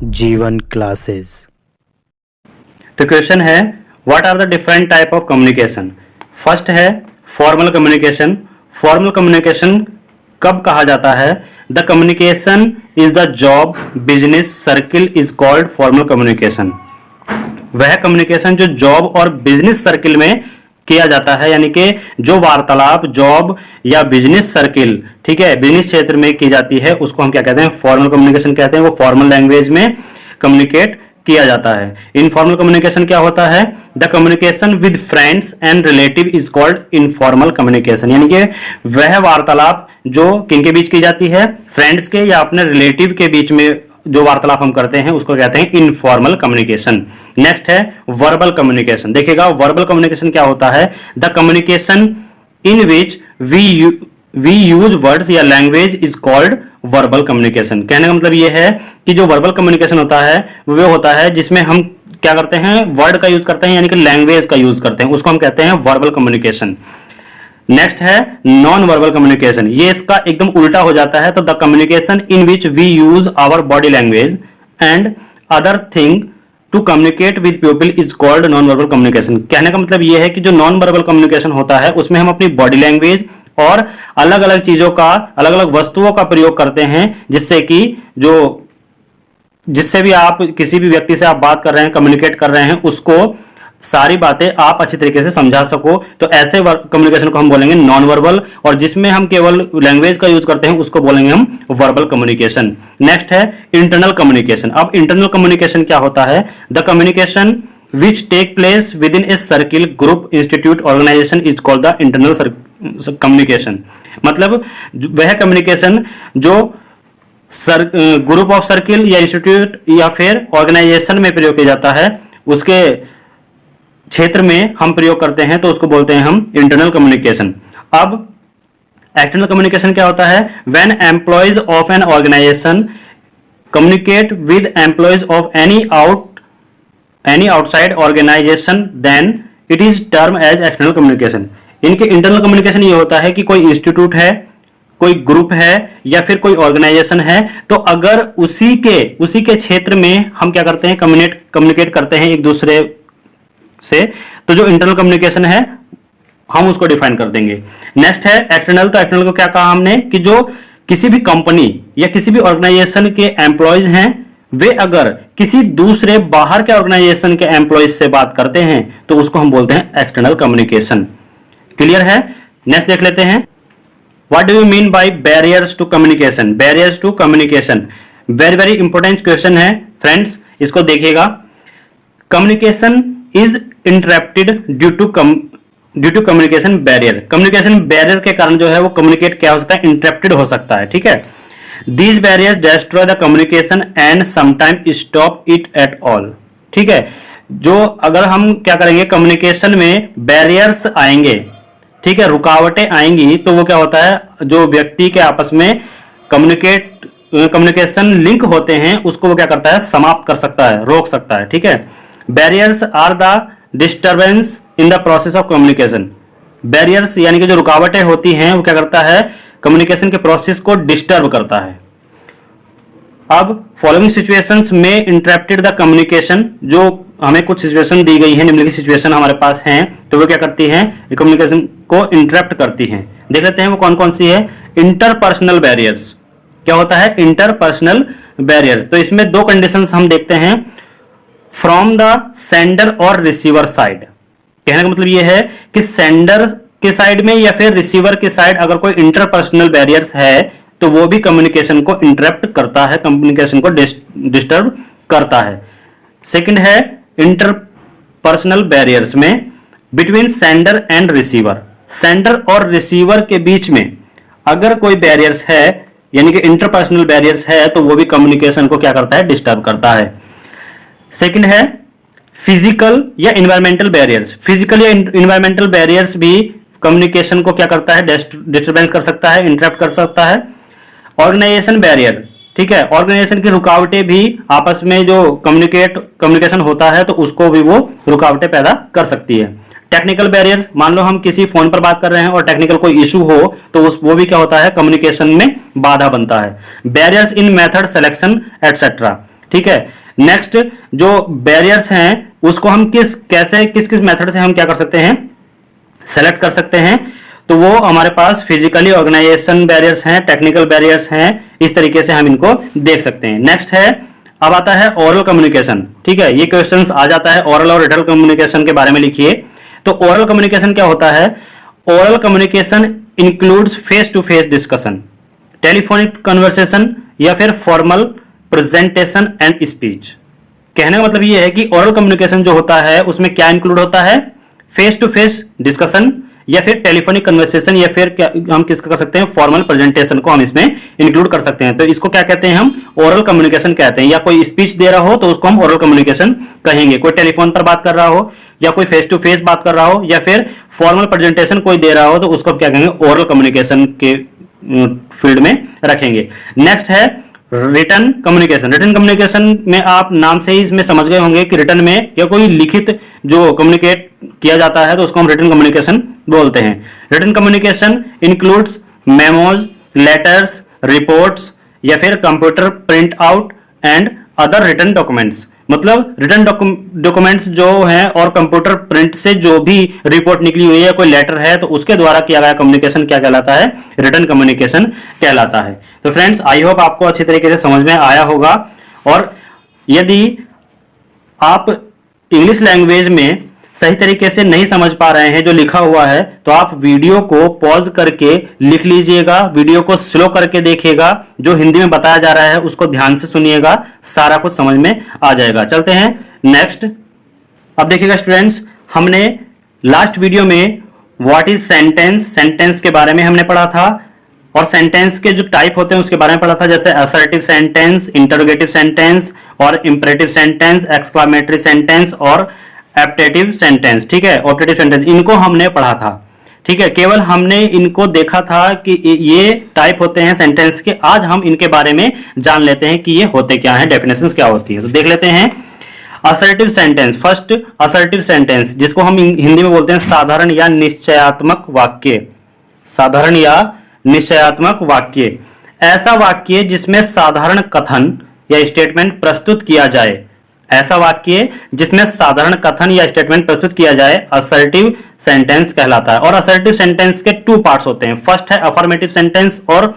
जीवन क्लासेस। तो क्वेश्चन है what are the different type of communication. First है फॉर्मल कम्युनिकेशन। फॉर्मल कम्युनिकेशन कब कहा जाता है? The communication is the job business circle is called formal communication. वह कम्युनिकेशन जो जॉब और बिजनेस सर्किल में किया जाता है, यानी कि जो वार्तालाप जॉब या बिजनेस सर्किल, ठीक है, बिजनेस क्षेत्र में की जाती है, उसको हम क्या कहते हैं? फॉर्मल कम्युनिकेशन कहते हैं। वो फॉर्मल लैंग्वेज में कम्युनिकेट किया जाता है। इनफॉर्मल कम्युनिकेशन क्या होता है? The communication with friends and relative is called informal communication. यानी कि वह वार्तालाप जो किनके बीच की जाती है? फ्रेंड्स के या अपने रिलेटिव के बीच में जो वार्तालाप हम करते हैं उसको कहते हैं इनफॉर्मल कम्युनिकेशन। नेक्स्ट है वर्बल कम्युनिकेशन। देखिएगा वर्बल कम्युनिकेशन क्या होता है? The communication in which we use words या language is called verbal communication. कहने का मतलब यह है कि जो वर्बल कम्युनिकेशन होता है वो होता है जिसमें हम क्या करते हैं? वर्ड का यूज करते हैं, यानी कि लैंग्वेज का यूज करते हैं, उसको हम कहते हैं वर्बल कम्युनिकेशन। नेक्स्ट है नॉन वर्बल कम्युनिकेशन। ये इसका एकदम उल्टा हो जाता है। तो the communication in which we use our body language and other thing to communicate with people is called non verbal communication. कहने का मतलब यह है कि जो नॉन वर्बल कम्युनिकेशन होता है उसमें हम अपनी बॉडी लैंग्वेज और अलग अलग चीजों का, अलग अलग वस्तुओं का प्रयोग करते हैं, जिससे भी आप किसी भी व्यक्ति से आप बात कर रहे हैं, कम्युनिकेट कर रहे हैं, उसको सारी बातें आप अच्छी तरीके से समझा सको। तो ऐसे कम्युनिकेशन को हम बोलेंगे नॉन वर्बल, और जिसमें हम केवल लैंग्वेज का यूज करते हैं उसको बोलेंगे हम वर्बल कम्युनिकेशन। नेक्स्ट है इंटरनल कम्युनिकेशन। अब इंटरनल कम्युनिकेशन क्या होता है? The communication which take place within a circle group institute organisation is called the internal communication. मतलब वह कम्युनिकेशन जो ग्रुप ऑफ सर्किल या इंस्टीट्यूट या फिर ऑर्गेनाइजेशन में प्रयोग किया जाता है, उसके क्षेत्र में हम प्रयोग करते हैं, तो उसको बोलते हैं हम इंटरनल कम्युनिकेशन। अब एक्सटर्नल कम्युनिकेशन क्या होता है? When employees of an organisation communicate with employees of any outside organisation then it is term as external communication. इनके इंटरनल कम्युनिकेशन ये होता है कि कोई इंस्टीट्यूट है, कोई ग्रुप है या फिर कोई ऑर्गेनाइजेशन है, तो अगर उसी के क्षेत्र में हम क्या करते हैं? कम्युनिकेट करते हैं एक दूसरे से, तो जो इंटरनल कम्युनिकेशन है हम उसको डिफाइन कर देंगे। नेक्स्ट है एक्सटर्नल। तो एक्सटर्नल को क्या कहा हमने कि जो किसी भी कंपनी या किसी भी ऑर्गेनाइजेशन के एम्प्लॉयज हैं, वे अगर किसी दूसरे बाहर के ऑर्गेनाइजेशन के एम्प्लॉयज से बात करते हैं तो उसको हम बोलते हैं एक्सटर्नल कम्युनिकेशन। क्लियर है? नेक्स्ट देख लेते हैं what do you mean by barriers to communication. Barriers to communication very very important question है फ्रेंड्स, इसको देखिएगा। Communication is interrupted due to communication barrier. Communication barrier के कारण जो है वो कम्युनिकेट क्या हो सकता है? इंटरप्टेड हो सकता है। ठीक है, these barrier destroy the communication and sometime stop it at all. ठीक है, जो अगर हम क्या करेंगे, कम्युनिकेशन में बैरियर्स आएंगे, ठीक है, रुकावटें आएंगी, तो वो क्या होता है? जो व्यक्ति के आपस में कम्युनिकेशन लिंक होते हैं उसको वो क्या करता है? समाप्त कर सकता है, रोक सकता है। ठीक है, barriers are the disturbance in the process of communication. Barriers यानी कि जो रुकावटें होती हैं वो क्या करता है? कम्युनिकेशन के प्रोसेस को डिस्टर्ब करता है। अब फॉलोइंग सिचुएशंस में इंटरप्टेड द कम्युनिकेशन। जो हमें कुछ सिचुएशन दी गई है, निम्नलिखित सिचुएशन हमारे पास हैं, तो वो क्या करती हैं? कम्युनिकेशन को इंटरप्ट करती हैं। देख लेते हैं वो कौन कौन सी है। Interpersonal barriers. क्या होता है इंटरपर्सनल बैरियर्स? तो इसमें दो कंडीशंस हम देखते हैं, फ्रॉम द सेंडर और रिसीवर साइड। कहने का मतलब यह है कि सेंडर के साइड में या फिर रिसीवर के साइड अगर कोई इंटरपर्सनल बैरियर्स है तो वो भी कम्युनिकेशन को इंटरप्ट करता है, कम्युनिकेशन को डिस्टर्ब करता है। सेकंड है इंटरपर्सनल बैरियर्स में between sender and receiver. Sender और रिसीवर के बीच में अगर कोई बैरियर्स है, यानी कि इंटरपर्सनल बैरियर्स है, तो वो भी कम्युनिकेशन को क्या करता है? डिस्टर्ब करता है। सेकंड है फिजिकल या इन्वायरमेंटल बैरियर्स। फिजिकल या इन्वायरमेंटल बैरियर्स भी कम्युनिकेशन को क्या करता है? डिस्टर्बेंस कर सकता है, इंटरप्ट कर सकता है। ऑर्गेनाइजेशन बैरियर, ठीक है, ऑर्गेनाइजेशन की रुकावटें भी आपस में जो कम्युनिकेशन होता है तो उसको भी वो रुकावटें पैदा कर सकती है। टेक्निकल बैरियर्स, मान लो हम किसी फोन पर बात कर रहे हैं और टेक्निकल कोई इशू हो तो वो भी क्या होता है? कम्युनिकेशन में बाधा बनता है। बैरियर्स इन मेथड सिलेक्शन एटसेट्रा। ठीक है। नेक्स्ट जो बैरियर्स हैं उसको हम किस किस मेथड से हम क्या कर सकते हैं, सेलेक्ट कर सकते हैं। तो वो हमारे पास फिजिकली ऑर्गेनाइजेशन बैरियर्स हैं, टेक्निकल बैरियर्स हैं, इस तरीके से हम इनको देख सकते हैं। नेक्स्ट है, अब आता है ओरल कम्युनिकेशन। ठीक है, ये क्वेश्चंस आ जाता है ओरल और रिटन कम्युनिकेशन के बारे में लिखिए। तो ओरल कम्युनिकेशन क्या होता है? Oral communication includes face to face discussion, telephonic conversation या फिर फॉर्मल प्रेजेंटेशन एंड स्पीच। कहने का मतलब ये है कि ओरल कम्युनिकेशन जो होता है उसमें क्या इंक्लूड होता है? फेस टू फेस डिस्कशन या फिर टेलीफोनिक कन्वर्सेशन या फिर क्या हम किसका कर सकते हैं, फॉर्मल प्रेजेंटेशन को हम इसमें इंक्लूड कर सकते हैं। तो इसको क्या कहते हैं, हम ओरल कम्युनिकेशन कहते हैं। या कोई स्पीच दे रहा हो तो उसको हम ओरल कम्युनिकेशन कहेंगे। कोई टेलीफोन पर बात कर रहा हो या कोई फेस टू फेस बात कर रहा हो या फिर फॉर्मल प्रेजेंटेशन कोई दे रहा हो तो उसको क्या कहेंगे, ओरल कम्युनिकेशन के फील्ड में रखेंगे। नेक्स्ट है रिटन कम्युनिकेशन। रिटन कम्युनिकेशन में आप नाम से ही इसमें समझ गए होंगे कि रिटन में या कोई लिखित जो कम्युनिकेट किया जाता है तो उसको हम रिटन कम्युनिकेशन बोलते हैं। Written communication includes memos, letters, reports या फिर computer print out and other written documents. मतलब रिटन डॉक्यूमेंट्स जो हैं और कंप्यूटर प्रिंट से जो भी रिपोर्ट निकली हुई है, कोई लेटर है, तो उसके द्वारा किया गया कम्युनिकेशन क्या कहलाता है, रिटन कम्युनिकेशन कहलाता है। तो फ्रेंड्स, आई होप आपको अच्छी तरीके से समझ में आया होगा। और यदि आप इंग्लिश लैंग्वेज में सही तरीके से नहीं समझ पा रहे हैं जो लिखा हुआ है, तो आप वीडियो को पॉज करके लिख लीजिएगा, वीडियो को स्लो करके देखिएगा, जो हिंदी में बताया जा रहा है उसको ध्यान से सुनिएगा, सारा कुछ समझ में आ जाएगा। चलते हैं नेक्स्ट। अब देखिएगा स्टूडेंट्स, हमने लास्ट वीडियो में व्हाट इज सेंटेंस के बारे में हमने पढ़ा था और सेंटेंस के जो टाइप होते हैं उसके बारे में पढ़ा था, जैसे असर्टिव सेंटेंस, इंटरोगेटिव सेंटेंस और इंपरेटिव सेंटेंस, एक्सक्लामेटरी सेंटेंस और एप्टेटिव सेंटेंस। ठीक है, ऑप्टेटिव सेंटेंस, इनको हमने पढ़ा था। ठीक है, केवल हमने इनको देखा था कि ये टाइप होते हैं सेंटेंस के। आज हम इनके बारे में जान लेते हैं कि ये होते क्या हैं, डेफिनेशंस क्या होती है। तो देख लेते हैं assertive sentence. First, assertive sentence जिसको हम हिंदी में बोलते हैं साधारण या निश्चयात्मक वाक्य। साधारण या निश्चयात्मक वाक्य, ऐसा वाक्य जिसमें साधारण कथन या स्टेटमेंट प्रस्तुत किया जाए। ऐसा वाक्य जिसमें साधारण कथन या स्टेटमेंट प्रस्तुत किया जाए असर्टिव सेंटेंस कहलाता है। और असर्टिव सेंटेंस के 2 पार्ट्स होते हैं। फर्स्ट है अफर्मेटिव सेंटेंस और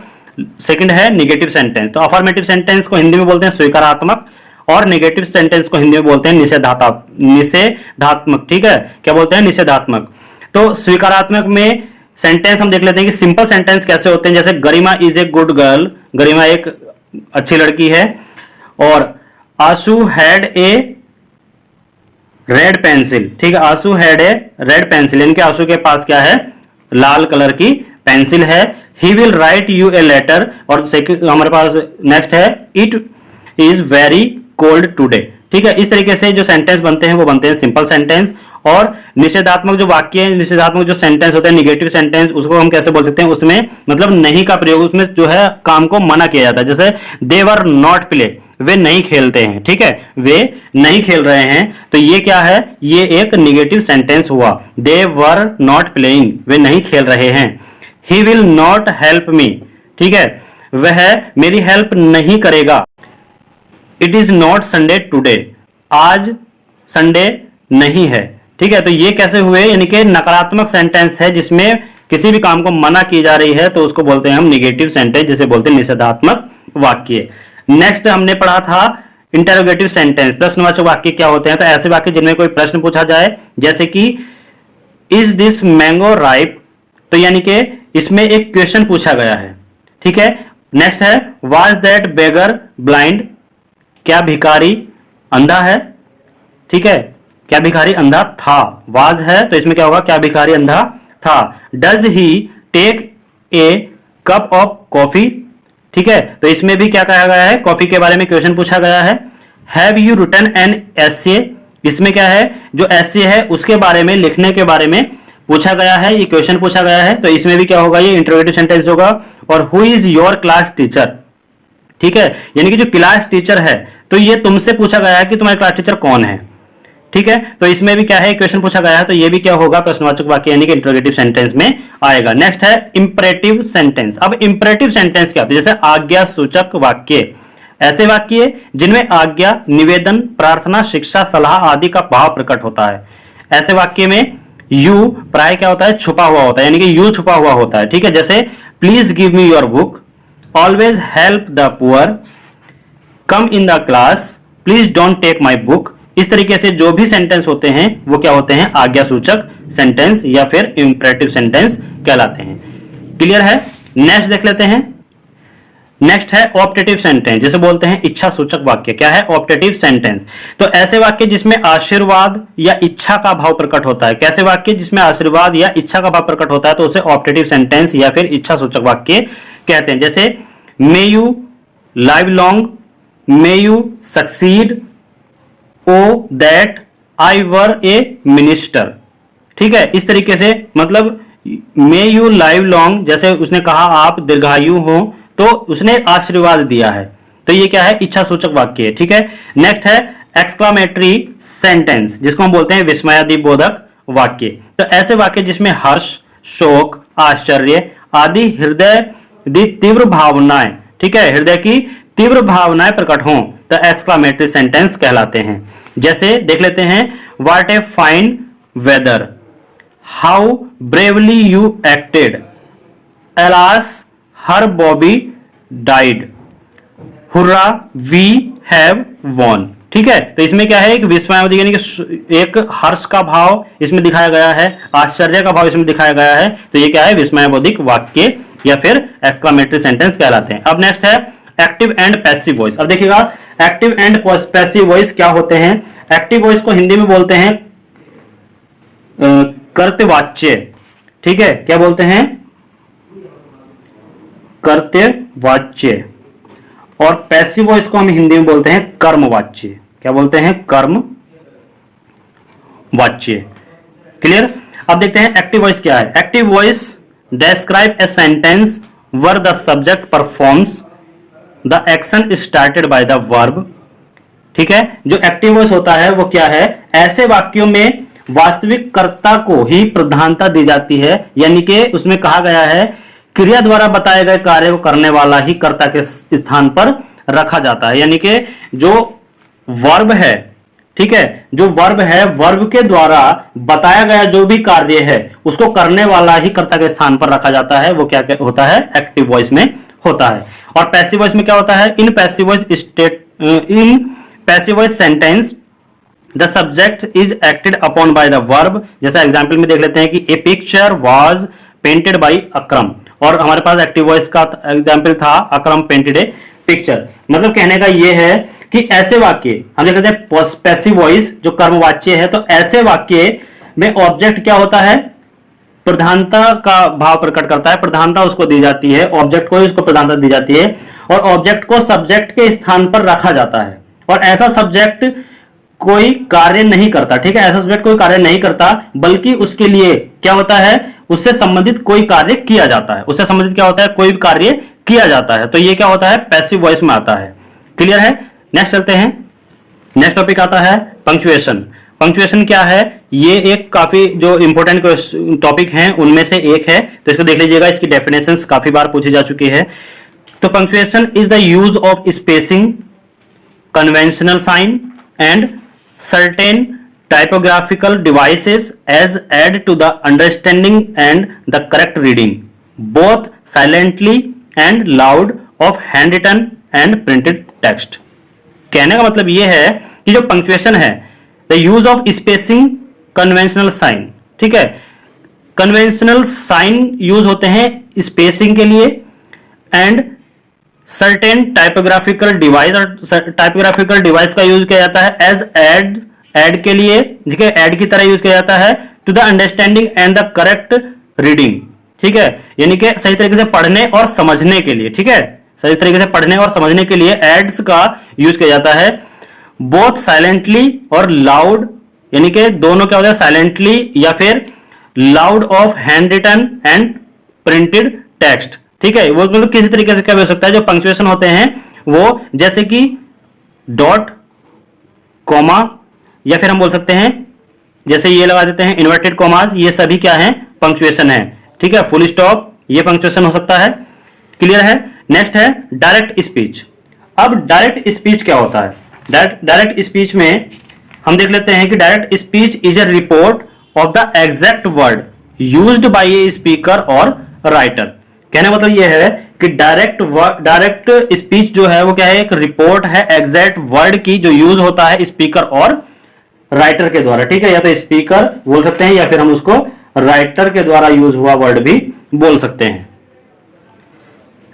सेकंड है निगेटिव सेंटेंस। तो अफर्मेटिव सेंटेंस को हिंदी में बोलते हैं स्वीकारात्मक और निगेटिव सेंटेंस को हिंदी में बोलते हैं निषेधात्मक। ठीक है, क्या बोलते हैं, निषेधात्मक। तो स्वीकारात्मक में सेंटेंस हम देख लेते हैं कि सिंपल सेंटेंस कैसे होते हैं, जैसे गरिमा इज ए गुड गर्ल, गरिमा एक अच्छी लड़की है। और आशु हैड ए रेड पेंसिल। ठीक है, आशु हैड ए रेड पेंसिल, इनके आशु के पास क्या है, लाल कलर की पेंसिल है। He will write you a letter. और हमारे पास नेक्स्ट है it is very cold today. ठीक है, इस तरीके से जो सेंटेंस बनते हैं वो बनते हैं सिंपल सेंटेंस। और निषेधात्मक जो वाक्य है, निषेधात्मक जो सेंटेंस होते हैं, निगेटिव सेंटेंस, उसको हम कैसे बोल सकते हैं, उसमें मतलब नहीं का प्रयोग, उसमें जो है काम को मना किया जाता है। जैसे दे वर नॉट प्ले, वे नहीं खेलते हैं। ठीक है, वे नहीं खेल रहे हैं, तो ये क्या है, ये एक निगेटिव सेंटेंस हुआ। दे वर नॉट प्लेइंग, वे नहीं खेल रहे हैं। He will not help me, ठीक है, वह मेरी हेल्प नहीं करेगा। It is not Sunday today, आज संडे नहीं है। ठीक है, तो ये कैसे हुए, यानी कि नकारात्मक सेंटेंस है जिसमें किसी भी काम को मना की जा रही है, तो उसको बोलते हैं हम निगेटिव सेंटेंस, जिसे बोलते हैं निषेधात्मक वाक्य। नेक्स्ट हमने पढ़ा था इंटरोगेटिव सेंटेंस, प्रश्नवाचक वाक्य क्या होते हैं। तो ऐसे वाक्य जिनमें कोई प्रश्न पूछा जाए, जैसे कि इज दिस मैंगो राइप, तो यानी कि इसमें एक क्वेश्चन पूछा गया है। ठीक है, नेक्स्ट है वाज दैट बेगर ब्लाइंड, क्या भिखारी अंधा है। ठीक है, क्या भिखारी अंधा था, वाज है, तो इसमें क्या होगा, क्या भिखारी अंधा था। Does he take a cup of coffee. ठीक है, तो इसमें भी क्या कहा गया है, कॉफी के बारे में क्वेश्चन पूछा गया है। Have you written an essay, इसमें क्या है, जो एसे है उसके बारे में, लिखने के बारे में पूछा गया है, ये क्वेश्चन पूछा गया है, तो इसमें भी क्या होगा, ये इंटरोगेटिव सेंटेंस होगा। और who is your class teacher, ठीक है, यानी कि जो क्लास टीचर है, तो ये तुमसे पूछा गया है कि तुम्हारा क्लास टीचर कौन है। ठीक है, तो इसमें भी क्या है, क्वेश्चन पूछा गया है, तो ये भी क्या होगा, प्रश्नवाचक वाक्य यानी कि इंटरोगेटिव सेंटेंस में आएगा। नेक्स्ट है इंपरेटिव सेंटेंस। अब इंपरेटिव सेंटेंस क्या होता है, जैसे आज्ञा सूचक वाक्य। ऐसे वाक्य जिनमें आज्ञा, निवेदन, प्रार्थना, शिक्षा, सलाह आदि का भाव प्रकट होता है। ऐसे वाक्य में यू प्राय क्या होता है, छुपा हुआ होता है, यानी कि यू छुपा हुआ होता है। ठीक है, जैसे please give me your book, always help the poor, come in the class, please don't take my book. इस तरीके से जो भी सेंटेंस होते हैं वो क्या होते हैं, आज्ञा सूचक सेंटेंस या फिर इंपरेटिव सेंटेंस कहलाते हैं। क्लियर है। नेक्स्ट देख लेते हैं। नेक्स्ट है ऑप्टेटिव सेंटेंस, जिसे बोलते हैं इच्छा सूचक वाक्य। क्या है, ऑप्टेटिव सेंटेंस। तो ऐसे वाक्य जिसमें आशीर्वाद या इच्छा का भाव प्रकट होता है। कैसे वाक्य जिसमें आशीर्वाद या इच्छा का भाव प्रकट होता है तो उसे ऑप्टेटिव सेंटेंस या फिर इच्छा सूचक वाक्य कहते हैं। जैसे may you live long, may you succeed, O that I were a minister. ठीक है, इस तरीके से मतलब मे यू लाइव लॉन्ग, जैसे उसने कहा आप दीर्घायु हो, तो उसने आशीर्वाद दिया है, तो ये क्या है, इच्छा सूचक वाक्य है। ठीक है। नेक्स्ट है एक्सक्लामेटरी सेंटेंस, जिसको हम बोलते हैं विस्मयादिबोधक वाक्य। तो ऐसे वाक्य जिसमें हर्ष, शोक, आश्चर्य आदि हृदय की तीव्र भावनाएं, ठीक है, हृदय की तीव्र भावनाएं प्रकट हों तो एक्सक्लामेटरी सेंटेंस कहलाते हैं। जैसे देख लेते हैं, what a fine weather, how bravely you acted, alas her Bobby died, hurrah we have won. ठीक है, तो इसमें क्या है, एक विस्मय यानी कि एक हर्ष का भाव इसमें दिखाया गया है, आश्चर्य का भाव इसमें दिखाया गया है, तो ये क्या है, विस्मयबोधिक वाक्य या फिर एक्सक्लामेटरी सेंटेंस कहलाते हैं। अब नेक्स्ट है एक्टिव एंड पैसिव वॉइस। अब देखिएगा एक्टिव एंड पैसिव वॉइस क्या होते हैं। एक्टिव वॉइस को हिंदी में बोलते हैं कर्तवाच्य। ठीक है, क्या बोलते हैं, कर्तवाच्य। और पैसिव वॉइस को हम हिंदी में बोलते हैं कर्मवाच्य। क्या बोलते हैं, कर्मवाच्य। क्लियर। अब देखते हैं एक्टिव वॉइस क्या है। Active voice describe a sentence where the subject performs the action started by the verb। ठीक है, जो एक्टिव वॉइस होता है वो क्या है, ऐसे वाक्यों में वास्तविक कर्ता को ही प्रधानता दी जाती है, यानी कि उसमें कहा गया है क्रिया द्वारा बताए गए कार्य को करने वाला ही कर्ता के स्थान पर रखा जाता है। यानी कि जो वर्ब है, ठीक है, जो वर्ब है, वर्ब के द्वारा बताया गया जो भी कार्य है उसको करने वाला ही कर्ता के स्थान पर रखा जाता है, वो क्या होता है, एक्टिव वॉइस में होता है। और पैसिव वॉइस में क्या होता है, in passive voice sentence the subject is acted upon by the verb. जैसा एग्जाम्पल में देख लेते हैं कि ए पिक्चर वाज पेंटेड बाय अक्रम, और हमारे पास एक्टिव वॉइस का एग्जाम्पल था अक्रम पेंटेड ए पिक्चर। मतलब कहने का यह है कि ऐसे वाक्य हम कहते हैं पैसिव वॉइस जो कर्मवाच्य है, तो ऐसे वाक्य में ऑब्जेक्ट क्या होता है, प्रधानता का भाव प्रकट करता है, प्रधानता उसको दी जाती है, ऑब्जेक्ट को ही उसको प्रधानता दी जाती है, और ऑब्जेक्ट को सब्जेक्ट के स्थान पर रखा जाता है। और ऐसा सब्जेक्ट कोई कार्य नहीं करता। ठीक है, ऐसा सब्जेक्ट कोई कार्य नहीं करता, बल्कि उसके लिए क्या होता है, उससे संबंधित कोई कार्य किया जाता है। उससे संबंधित क्या होता है, कोई भी कार्य किया जाता है, तो ये क्या होता है, पैसिव वॉइस में आता है। क्लियर है। नेक्स्ट चलते हैं। नेक्स्ट टॉपिक आता है पंक्चुएशन। पंक्चुएशन क्या है, ये एक काफी जो इंपॉर्टेंट टॉपिक है उनमें से एक है, तो इसको देख लीजिएगा। इसकी डेफिनेशंस काफी बार पूछी जा चुकी है। तो punctuation is the use of spacing, conventional sign and certain typographical devices as aid to the understanding and the correct reading both silently and loud of handwritten and printed text। कहने का मतलब यह है कि जो पंक्चुएशन है, the use of spacing, conventional sign. ठीक है, कन्वेंशनल साइन यूज होते हैं स्पेसिंग के लिए, एंड सर्टेन टाइपोग्राफिकल डिवाइस, और टाइपोग्राफिकल डिवाइस का यूज किया जाता है एज एड के लिए। ठीक है, एड की तरह यूज किया जाता है to the understanding and the correct reading. ठीक है, यानी कि सही तरीके से पढ़ने और समझने के लिए। ठीक है, सही तरीके से पढ़ने और समझने के लिए एड्स का यूज किया जाता है। बोथ साइलेंटली और लाउड, यानी कि दोनों क्या होता है, साइलेंटली या फिर loud of hand written and printed text. ठीक है, वो मतलब किसी तरीके से क्या हो सकता है, जो पंक्चुएशन होते हैं वो जैसे कि डॉट, कॉमा, या फिर हम बोल सकते हैं जैसे ये लगा देते हैं इन्वर्टेड कॉमास, ये सभी क्या है, पंक्चुएशन है। ठीक है, फुल स्टॉप, ये पंक्चुएशन हो सकता है। क्लियर है। नेक्स्ट है डायरेक्ट स्पीच। अब डायरेक्ट स्पीच क्या होता है? डायरेक्ट स्पीच में हम देख लेते हैं कि direct speech is A report of the exact word used by a speaker और राइटर। कहने का मतलब यह है कि डायरेक्ट स्पीच जो है वो क्या है, एक रिपोर्ट है एग्जैक्ट वर्ड की जो यूज होता है स्पीकर और राइटर के द्वारा। ठीक है, या तो स्पीकर बोल सकते हैं या फिर हम उसको राइटर के द्वारा यूज हुआ वर्ड भी बोल सकते हैं।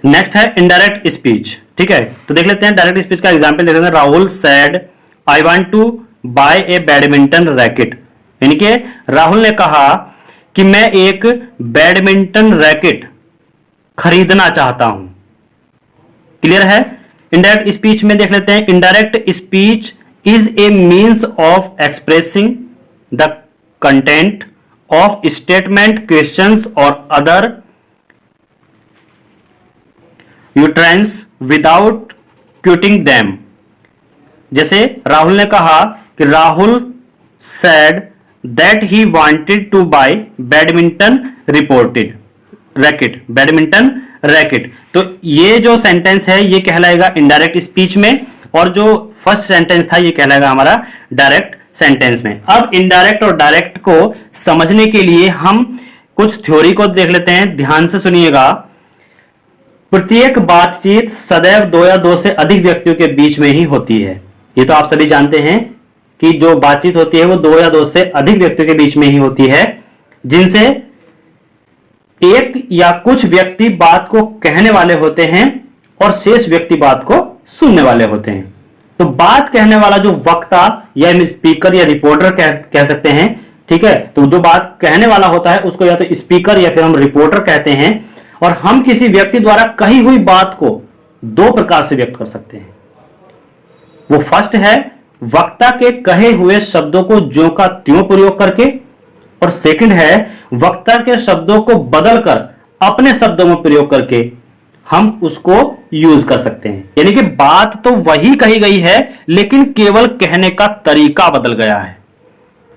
नेक्स्ट है इनडायरेक्ट स्पीच। ठीक है, तो देख लेते हैं डायरेक्ट स्पीच का एग्जांपल देख लेते हैं। Rahul said I want to buy a badminton racket, यानी कि राहुल ने कहा कि मैं एक बैडमिंटन रैकेट खरीदना चाहता हूं। क्लियर है? इनडायरेक्ट स्पीच में देख लेते हैं, indirect speech is a means of expressing the content of statement, questions और other utterances without quoting them. जैसे राहुल ने कहा कि Rahul said that he wanted to buy badminton racket. तो ये जो सेंटेंस है ये कहलाएगा इनडायरेक्ट स्पीच में, और जो फर्स्ट सेंटेंस था ये कहलाएगा हमारा डायरेक्ट सेंटेंस में। अब इनडायरेक्ट और डायरेक्ट को समझने के लिए हम कुछ थ्योरी को देख लेते हैं। ध्यान से सुनिएगा। प्रत्येक बातचीत सदैव दो या दो से अधिक व्यक्तियों के बीच में ही होती है। ये तो आप सभी जानते हैं कि जो बातचीत होती है वो दो या दो से अधिक व्यक्तियों के बीच में ही होती है, जिनसे एक या कुछ व्यक्ति बात को कहने वाले होते हैं और शेष व्यक्ति बात को सुनने वाले होते हैं। तो बात कहने वाला जो वक्ता या स्पीकर या रिपोर्टर कह सकते हैं। ठीक है, तो जो बात कहने वाला होता है उसको या तो स्पीकर या फिर हम रिपोर्टर कहते हैं। और हम किसी व्यक्ति द्वारा कही हुई बात को दो प्रकार से व्यक्त कर सकते हैं। वो फर्स्ट है वक्ता के कहे हुए शब्दों को ज्यों का त्यों प्रयोग करके, और सेकंड है वक्ता के शब्दों को बदलकर अपने शब्दों में प्रयोग करके हम उसको यूज कर सकते हैं। यानी कि बात तो वही कही गई है लेकिन केवल कहने का तरीका बदल गया है।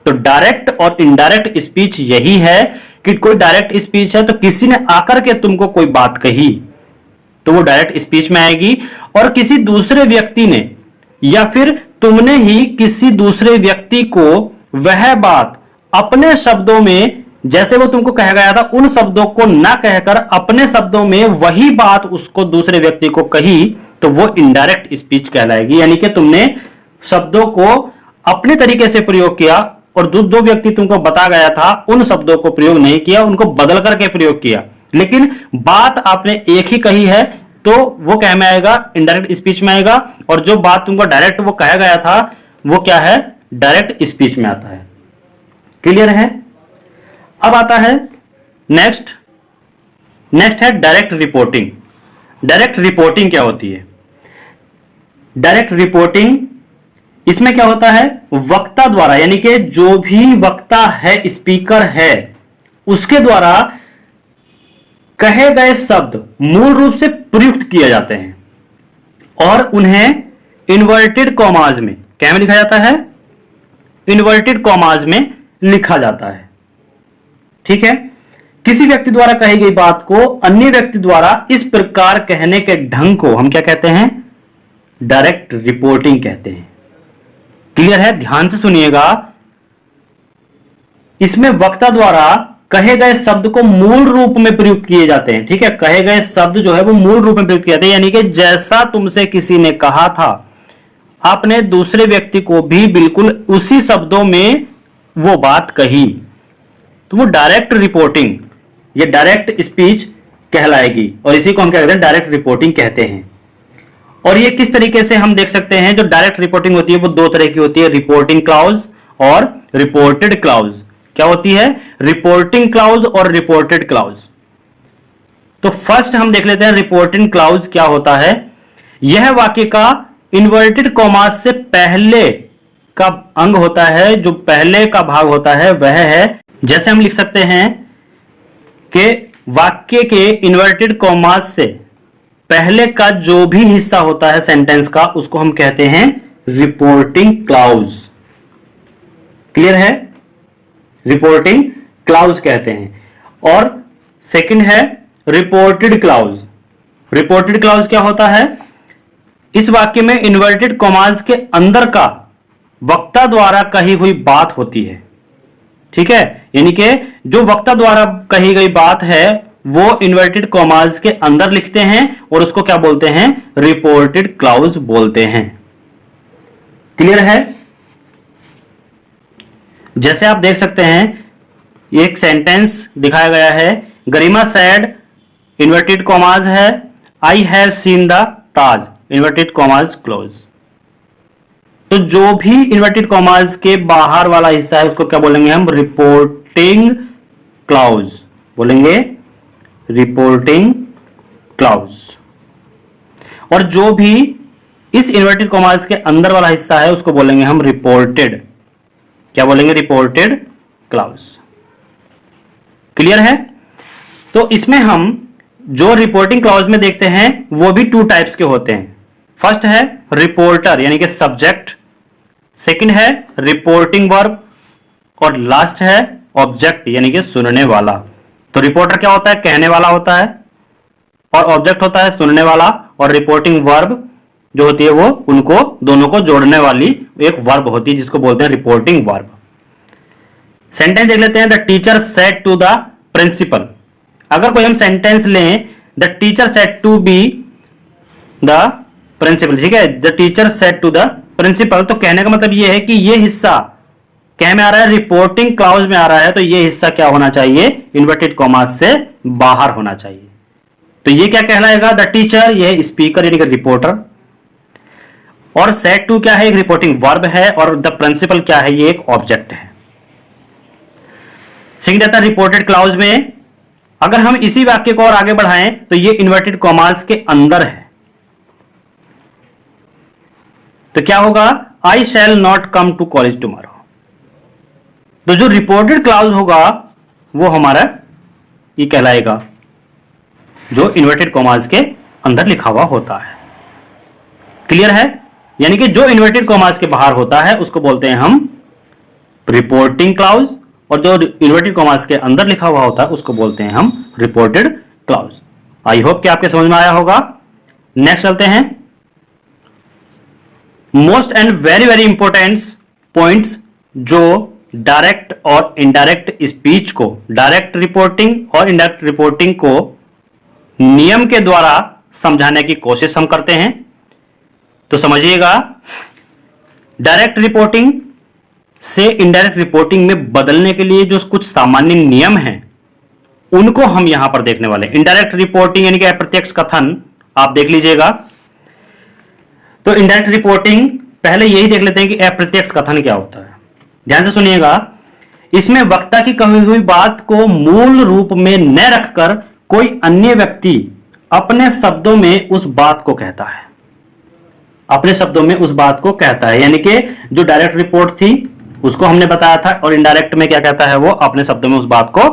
तो डायरेक्ट और इनडायरेक्ट स्पीच यही है कि कोई डायरेक्ट स्पीच है तो किसी ने आकर के तुमको कोई बात कही तो वो डायरेक्ट स्पीच में आएगी, और किसी दूसरे व्यक्ति ने या फिर तुमने ही किसी दूसरे व्यक्ति को वह बात अपने शब्दों में, जैसे वो तुमको कहा गया था उन शब्दों को ना कहकर अपने शब्दों में वही बात उसको दूसरे व्यक्ति को कही, तो वो इनडायरेक्ट स्पीच कहलाएगी। यानी कि तुमने शब्दों को अपने तरीके से प्रयोग किया और जो व्यक्ति तुमको बता गया था उन शब्दों को प्रयोग नहीं किया, उनको बदल करके प्रयोग किया, लेकिन बात आपने एक ही कही है, तो वो क्या में आएगा, इनडायरेक्ट स्पीच में आएगा। और जो बात तुमको डायरेक्ट वो कहा गया था वो क्या है, डायरेक्ट स्पीच में आता है। क्लियर है? अब आता है नेक्स्ट है डायरेक्ट रिपोर्टिंग। डायरेक्ट रिपोर्टिंग क्या होती है? डायरेक्ट रिपोर्टिंग, इसमें क्या होता है, वक्ता द्वारा, यानी कि जो भी वक्ता है, स्पीकर है, उसके द्वारा कहे गए शब्द मूल रूप से प्रयुक्त किए जाते हैं और उन्हें इन्वर्टेड कॉमाज में, क्या में लिखा जाता है, इन्वर्टेड कॉमाज में लिखा जाता है। ठीक है, किसी व्यक्ति द्वारा कही गई बात को अन्य व्यक्ति द्वारा इस प्रकार कहने के ढंग को हम क्या कहते हैं, डायरेक्ट रिपोर्टिंग कहते हैं। क्लियर है? ध्यान से सुनिएगा। इसमें वक्ता द्वारा कहे गए शब्द को मूल रूप में प्रयुक्त किए जाते हैं। ठीक है, कहे गए शब्द जो है वो मूल रूप में प्रयुक्त किए जाते हैं, यानी कि जैसा तुमसे किसी ने कहा था आपने दूसरे व्यक्ति को भी बिल्कुल उसी शब्दों में वो बात कही, तो वो डायरेक्ट रिपोर्टिंग, ये डायरेक्ट स्पीच कहलाएगी और इसी को हम क्या कहते हैं, डायरेक्ट रिपोर्टिंग कहते हैं। और ये किस तरीके से हम देख सकते हैं, जो डायरेक्ट रिपोर्टिंग होती है वो दो तरह की होती है, रिपोर्टिंग क्लाउज और रिपोर्टेड क्लाउज। क्या होती है, रिपोर्टिंग क्लाउज और रिपोर्टेड क्लाउज। तो फर्स्ट हम देख लेते हैं रिपोर्टिंग क्लाउज क्या होता है। यह वाक्य का इन्वर्टेड कॉमास से पहले का अंग होता है, जो पहले का भाग होता है वह है, जैसे हम लिख सकते हैं कि वाक्य के इन्वर्टेड कॉमास से पहले का जो भी हिस्सा होता है सेंटेंस का उसको हम कहते हैं रिपोर्टिंग क्लाउज। क्लियर है? रिपोर्टिंग क्लाउज कहते हैं। और सेकंड है रिपोर्टेड क्लाउज। रिपोर्टेड क्लाउज क्या होता है, इस वाक्य में इन्वर्टेड कॉमास के अंदर का वक्ता द्वारा कही हुई बात होती है। ठीक है, यानी कि जो वक्ता द्वारा कही गई बात है वो इन्वर्टेड कॉमास के अंदर लिखते हैं और उसको क्या बोलते हैं, रिपोर्टेड क्लाउज बोलते हैं। क्लियर है? जैसे आप देख सकते हैं एक सेंटेंस दिखाया गया है, गरिमा सेड इन्वर्टेड कॉमास है, I have seen the Taj inverted commas close. तो जो भी इन्वर्टेड कॉमास के बाहर वाला हिस्सा है उसको क्या बोलेंगे हम, रिपोर्टिंग क्लाउज बोलेंगे, रिपोर्टिंग क्लाउज। और जो भी इस इन्वर्टेड कॉमास के अंदर वाला हिस्सा है उसको बोलेंगे हम रिपोर्टेड, क्या बोलेंगे, रिपोर्टेड क्लाउज। क्लियर है? तो इसमें हम जो रिपोर्टिंग क्लाउज में देखते हैं वो भी 2 टाइप्स के होते हैं। फर्स्ट है रिपोर्टर यानी कि सब्जेक्ट, सेकंड है रिपोर्टिंग वर्ब और लास्ट है ऑब्जेक्ट यानी कि सुनने वाला। तो रिपोर्टर क्या होता है, कहने वाला होता है, और ऑब्जेक्ट होता है सुनने वाला, और रिपोर्टिंग वर्ब जो होती है वो उनको दोनों को जोड़ने वाली एक वर्ब होती है जिसको बोलते हैं रिपोर्टिंग वर्ब। सेंटेंस देख लेते हैं, the teacher said to the principal. अगर कोई हम सेंटेंस लें, the teacher said to be the principal, ठीक है, the teacher said to the principal, तो कहने का मतलब यह है कि यह हिस्सा क्या में आ रहा है, रिपोर्टिंग क्लाउज में आ रहा है, तो यह हिस्सा क्या होना चाहिए, इन्वर्टेड कॉमास से बाहर होना चाहिए। तो यह क्या कहलाएगा, द टीचर, यह स्पीकर यानी कि रिपोर्टर, और सेड टू क्या है, एक रिपोर्टिंग वर्ब है, और द प्रिंसिपल क्या है, ये एक ऑब्जेक्ट है। सेकंड आता है रिपोर्टेड क्लाउज में, अगर हम इसी वाक्य को और आगे बढ़ाएं तो ये इन्वर्टेड कॉमास के अंदर है, तो क्या होगा, I shall not come to college tomorrow. तो जो रिपोर्टेड क्लाउज होगा वो हमारा ये कहलाएगा जो इन्वर्टेड कॉमास के अंदर लिखा हुआ होता है। क्लियर है? यानी कि जो इन्वर्टेड कॉमास के बाहर होता है उसको बोलते हैं हम रिपोर्टिंग क्लाउज, और जो इन्वर्टेड कॉमास के अंदर लिखा हुआ होता है उसको बोलते हैं हम रिपोर्टेड क्लाउज। आई होप कि आपके समझ में आया होगा। नेक्स्ट चलते हैं, most and very very important points जो डायरेक्ट और इनडायरेक्ट स्पीच को, डायरेक्ट रिपोर्टिंग और इनडायरेक्ट रिपोर्टिंग को नियम के द्वारा समझाने की कोशिश हम करते हैं। तो समझिएगा, डायरेक्ट रिपोर्टिंग से इनडायरेक्ट रिपोर्टिंग में बदलने के लिए जो कुछ सामान्य नियम हैं उनको हम यहां पर देखने वाले हैं। इनडायरेक्ट रिपोर्टिंग यानी कि अप्रत्यक्ष कथन, आप देख लीजिएगा। तो इनडायरेक्ट रिपोर्टिंग पहले यही देख लेते हैं कि अप्रत्यक्ष कथन क्या होता है। ध्यान से सुनिएगा, इसमें वक्ता की कही हुई बात को मूल रूप में न रखकर कोई अन्य व्यक्ति अपने शब्दों में उस बात को कहता है, अपने शब्दों में उस बात को कहता है। यानी कि जो डायरेक्ट रिपोर्ट थी उसको हमने बताया था, और इनडायरेक्ट में क्या कहता है, वो अपने शब्दों में उस बात को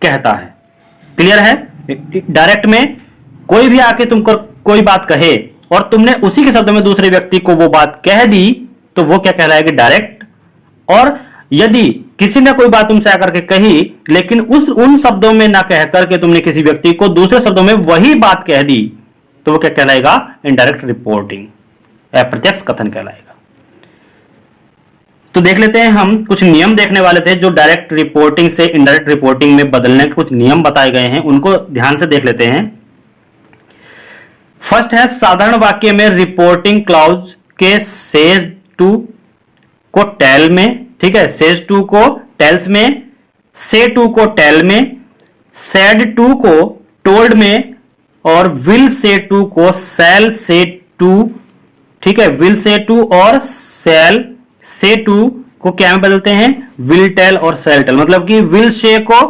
कहता है। क्लियर है? डायरेक्ट में कोई भी आके तुमको कोई बात कहे और तुमने उसी के शब्दों में दूसरे व्यक्ति को वो बात कह दी तो वो क्या कहलाएगी, डायरेक्ट। और यदि किसी ने कोई बात तुमसे आकर के कही लेकिन उन शब्दों में ना कह करके तुमने किसी व्यक्ति को दूसरे शब्दों में वही बात कह दी तो वो क्या कहलाएगा, इनडायरेक्ट रिपोर्टिंग, अप्रत्यक्ष कथन कहलाएगा। तो देख लेते हैं, हम कुछ नियम देखने वाले थे जो डायरेक्ट रिपोर्टिंग से इनडायरेक्ट रिपोर्टिंग में बदलने के कुछ नियम बताए गए हैं, उनको ध्यान से देख लेते हैं। फर्स्ट है, साधारण वाक्य में रिपोर्टिंग क्लाउज के सेज टू को टेल में, ठीक है, सेज टू को टेल्स में, से टू को टेल में, सेड टू को टोल्ड में, और विल से टू को शैल से टू, ठीक है, विल से टू और शैल से टू को क्या में बदलते हैं, विल टेल और शैल टेल। मतलब कि विल से को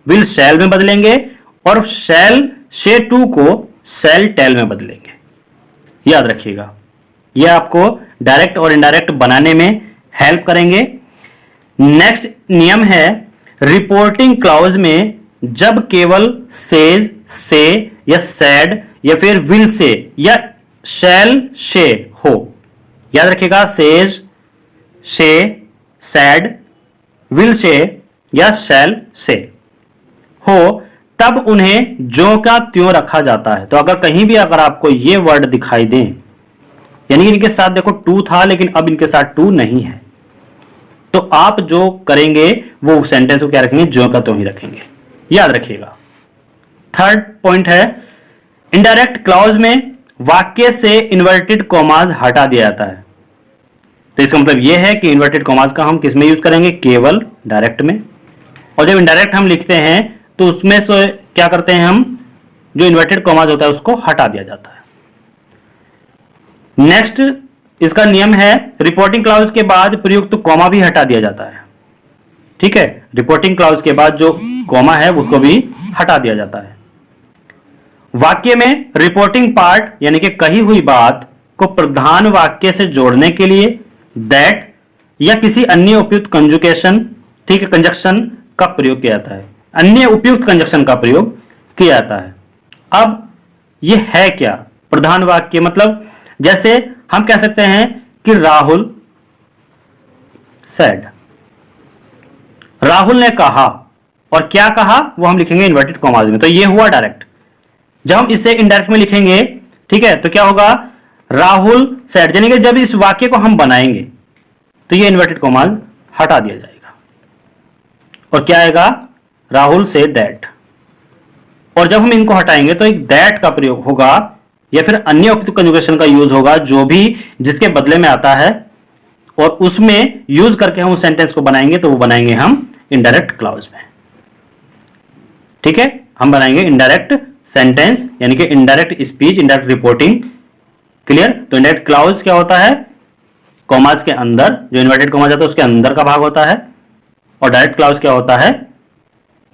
विल शैल में बदलेंगे और शैल से टू को शैल टेल में बदलेंगे। याद रखिएगा, यह आपको डायरेक्ट और इनडायरेक्ट बनाने में हेल्प करेंगे। नेक्स्ट नियम है, रिपोर्टिंग क्लाउज में जब केवल सेज, से या सैड या फिर विल से या शैल से हो, याद रखिएगा, सेज, से, सैड, विल से या शैल से हो तब उन्हें ज्यों का त्यों रखा जाता है। तो अगर कहीं भी अगर आपको ये वर्ड दिखाई दें यानी इनके साथ देखो टू था लेकिन अब इनके साथ टू नहीं है। तो आप जो करेंगे वो सेंटेंस को क्या रखेंगे, ज्यों का त्यों ही रखेंगे, याद रखिएगा। थर्ड पॉइंट है इनडायरेक्ट क्लॉज में वाक्य से इन्वर्टेड कॉमाज हटा दिया जाता है। तो इसका मतलब यह है कि इन्वर्टेड कॉमाज का हम किस में यूज करेंगे, केवल डायरेक्ट में। और जब इनडायरेक्ट हम लिखते हैं तो उसमें से क्या करते हैं हम, जो इन्वर्टेड कॉमाज होता है उसको हटा दिया जाता है। नेक्स्ट इसका नियम है रिपोर्टिंग क्लाउज के बाद प्रयुक्त कॉमा भी हटा दिया जाता है। ठीक है, रिपोर्टिंग क्लाउज के बाद जो कॉमा है उसको भी हटा दिया जाता है। वाक्य में रिपोर्टिंग पार्ट यानी कि कही हुई बात को प्रधान वाक्य से जोड़ने के लिए दैट या किसी अन्य उपयुक्त कंजुकेशन, ठीक है, कंजक्शन का प्रयोग किया जाता है। अन्य उपयुक्त कंजक्शन का प्रयोग किया जाता है। अब यह है क्या प्रधान वाक्य, मतलब जैसे हम कह सकते हैं कि राहुल सेड, राहुल ने कहा, और क्या कहा वो हम लिखेंगे इन्वर्टेड कॉमाज में, तो ये हुआ डायरेक्ट। जब हम इसे इनडायरेक्ट में लिखेंगे, ठीक है, तो क्या होगा, राहुल सेड, यानी कि जब इस वाक्य को हम बनाएंगे तो ये इन्वर्टेड कॉमाज हटा दिया जाएगा और क्या आएगा, राहुल से दैट। और जब हम इनको हटाएंगे तो एक दैट का प्रयोग होगा या फिर अन्य उपयुक्त कंजुगेशन का यूज होगा, जो भी जिसके बदले में आता है, और उसमें यूज करके हम उस सेंटेंस को बनाएंगे, तो वो बनाएंगे हम इनडायरेक्ट क्लॉज में। ठीक है, हम बनाएंगे इनडायरेक्ट सेंटेंस यानी कि indirect speech, indirect reporting. Clear. तो इनडायरेक्ट क्लॉज क्या होता है, कॉमास के अंदर जो इन्वर्टेड कॉमास आता है उसके अंदर का भाग होता है, और डायरेक्ट क्लॉज क्या होता है,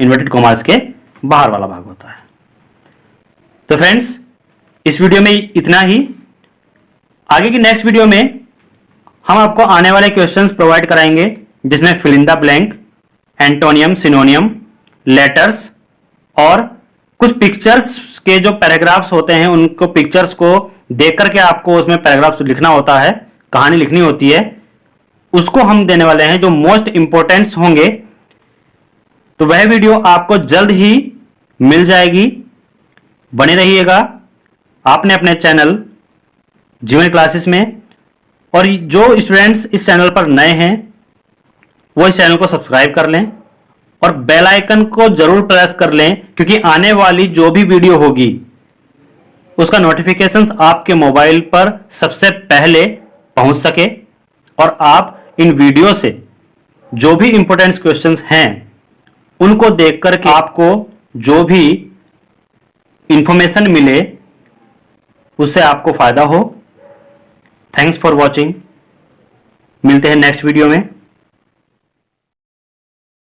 इन्वर्टेड कॉमास के बाहर वाला भाग होता है। तो फ्रेंड्स इस वीडियो में इतना ही। आगे की नेक्स्ट वीडियो में हम आपको आने वाले क्वेश्चंस प्रोवाइड कराएंगे जिसमें fill in the blank, antonym, synonym, letters और कुछ पिक्चर्स के जो पैराग्राफ्स होते हैं उनको, पिक्चर्स को देख करके आपको उसमें पैराग्राफ्स लिखना होता है, कहानी लिखनी होती है, उसको हम देने वाले हैं जो मोस्ट इंपोर्टेंट्स होंगे। तो वह वीडियो आपको जल्द ही मिल जाएगी, बने रहिएगा आपने अपने चैनल जीवन क्लासेस में। और जो स्टूडेंट्स इस चैनल पर नए हैं वो इस चैनल को सब्सक्राइब कर लें और बेल आइकन को जरूर प्रेस कर लें, क्योंकि आने वाली जो भी वीडियो होगी उसका नोटिफिकेशन आपके मोबाइल पर सबसे पहले पहुंच सके और आप इन वीडियो से जो भी इंपॉर्टेंट क्वेश्चंस हैं उनको देख करके आपको जो भी इंफॉर्मेशन मिले उससे आपको फायदा हो। Thanks for watching. मिलते हैं नेक्स्ट वीडियो में।